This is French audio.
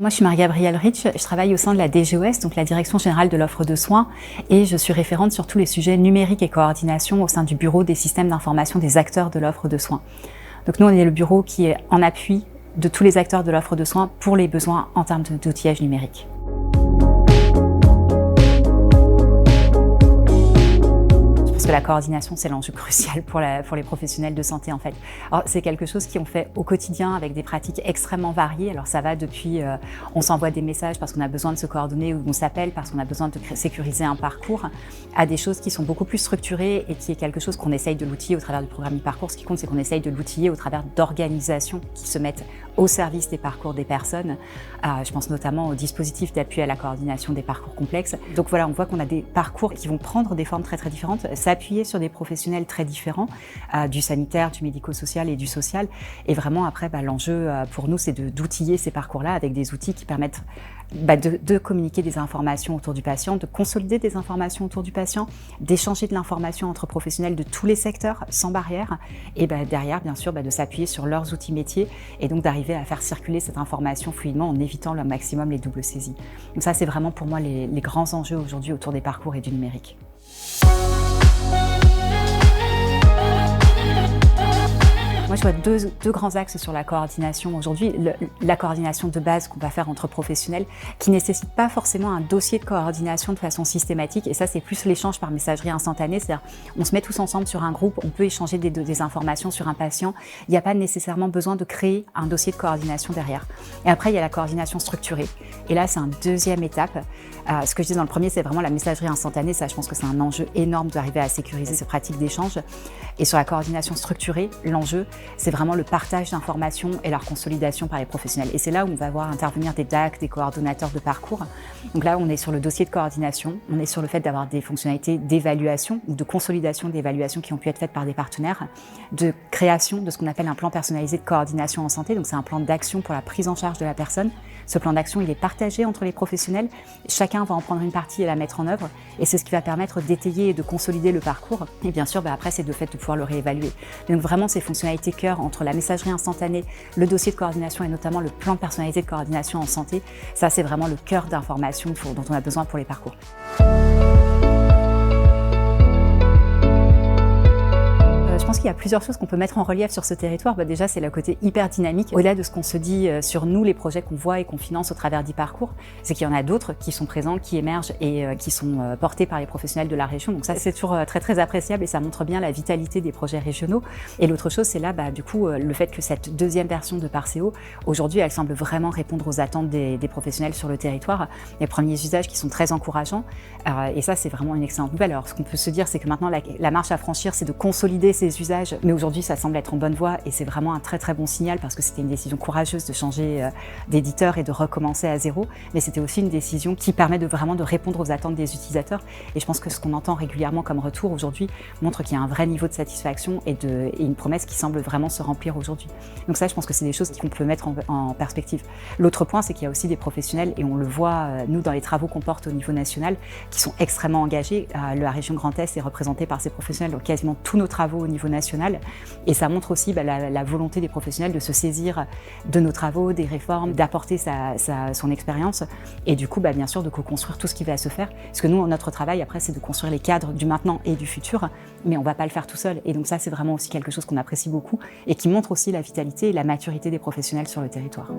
Moi, je suis Marie-Gabrielle Rich, je travaille au sein de la DGOS, donc la Direction Générale de l'Offre de Soins, et je suis référente sur tous les sujets numériques et coordination au sein du Bureau des systèmes d'information des acteurs de l'offre de soins. Donc nous, on est le bureau qui est en appui de tous les acteurs de l'offre de soins pour les besoins en termes d'outillage numérique. Parce que la coordination, c'est l'enjeu crucial pour les professionnels de santé en fait. Alors, c'est quelque chose qu'on fait au quotidien avec des pratiques extrêmement variées. Alors ça va depuis on s'envoie des messages parce qu'on a besoin de se coordonner ou on s'appelle parce qu'on a besoin de sécuriser un parcours, à des choses qui sont beaucoup plus structurées et qui est quelque chose qu'on essaye de l'outiller au travers du programme e-parcours. Ce qui compte, c'est qu'on essaye de l'outiller au travers d'organisations qui se mettent au service des parcours des personnes. Je pense notamment au dispositif d'appui à la coordination des parcours complexes. Donc voilà, on voit qu'on a des parcours qui vont prendre des formes très différentes, s'appuyer sur des professionnels très différents, du sanitaire, du médico-social et du social. Et vraiment après, l'enjeu pour nous, c'est d'outiller ces parcours-là avec des outils qui permettent de communiquer des informations autour du patient, de consolider des informations autour du patient, d'échanger de l'information entre professionnels de tous les secteurs sans barrière et derrière, bien sûr, de s'appuyer sur leurs outils métiers et donc d'arriver à faire circuler cette information fluidement en évitant le maximum les doubles saisies. Donc ça, c'est vraiment pour moi les grands enjeux aujourd'hui autour des parcours et du numérique. Moi, je vois deux grands axes sur la coordination aujourd'hui. La coordination de base qu'on va faire entre professionnels qui ne nécessite pas forcément un dossier de coordination de façon systématique. Et ça, c'est plus l'échange par messagerie instantanée. C'est-à-dire, on se met tous ensemble sur un groupe, on peut échanger des informations sur un patient. Il n'y a pas nécessairement besoin de créer un dossier de coordination derrière. Et après, il y a la coordination structurée. Et là, c'est une deuxième étape. Ce que je dis dans le premier, c'est vraiment la messagerie instantanée. Ça, je pense que c'est un enjeu énorme d'arriver à sécuriser ces pratiques d'échange. Et sur la coordination structurée, l'enjeu, c'est vraiment le partage d'informations et leur consolidation par les professionnels. Et c'est là où on va voir intervenir des DAC, des coordonnateurs de parcours. Donc là, on est sur le dossier de coordination, on est sur le fait d'avoir des fonctionnalités d'évaluation ou de consolidation d'évaluation qui ont pu être faites par des partenaires, de création de ce qu'on appelle un plan personnalisé de coordination en santé. Donc c'est un plan d'action pour la prise en charge de la personne. Ce plan d'action, il est partagé entre les professionnels. Chacun va en prendre une partie et la mettre en œuvre. Et c'est ce qui va permettre d'étayer et de consolider le parcours. Et bien sûr, après, c'est de fait de pouvoir le réévaluer. Donc vraiment, ces fonctionnalités cœur entre la messagerie instantanée, le dossier de coordination et notamment le plan personnalisé de coordination en santé, ça, c'est vraiment le cœur d'information dont on a besoin pour les parcours. Je pense qu'il y a plusieurs choses qu'on peut mettre en relief sur ce territoire. Déjà, c'est le côté hyper dynamique. Au-delà de ce qu'on se dit sur nous, les projets qu'on voit et qu'on finance au travers d'e-parcours, c'est qu'il y en a d'autres qui sont présents, qui émergent et qui sont portés par les professionnels de la région. Donc ça, c'est toujours très, très appréciable et ça montre bien la vitalité des projets régionaux. Et l'autre chose, c'est là, du coup, le fait que cette deuxième version de Parceo, aujourd'hui, elle semble vraiment répondre aux attentes des professionnels sur le territoire. Les premiers usages qui sont très encourageants. Et ça, c'est vraiment une excellente nouvelle. Alors, ce qu'on peut se dire, c'est que maintenant, la marche à franchir, c'est de consolider ces usages, mais aujourd'hui ça semble être en bonne voie et c'est vraiment un très très bon signal parce que c'était une décision courageuse de changer d'éditeur et de recommencer à zéro, mais c'était aussi une décision qui permet vraiment de répondre aux attentes des utilisateurs et je pense que ce qu'on entend régulièrement comme retour aujourd'hui montre qu'il y a un vrai niveau de satisfaction et une promesse qui semble vraiment se remplir aujourd'hui. Donc ça, je pense que c'est des choses qu'on peut mettre en perspective. L'autre point, c'est qu'il y a aussi des professionnels et on le voit nous dans les travaux qu'on porte au niveau national qui sont extrêmement engagés. La région Grand Est est représentée par ces professionnels dans quasiment tous nos travaux au niveau national et ça montre aussi la volonté des professionnels de se saisir de nos travaux, des réformes, d'apporter son expérience et du coup bien sûr de co-construire tout ce qui va se faire parce que nous notre travail après c'est de construire les cadres du maintenant et du futur mais on ne va pas le faire tout seul et donc ça c'est vraiment aussi quelque chose qu'on apprécie beaucoup et qui montre aussi la vitalité et la maturité des professionnels sur le territoire.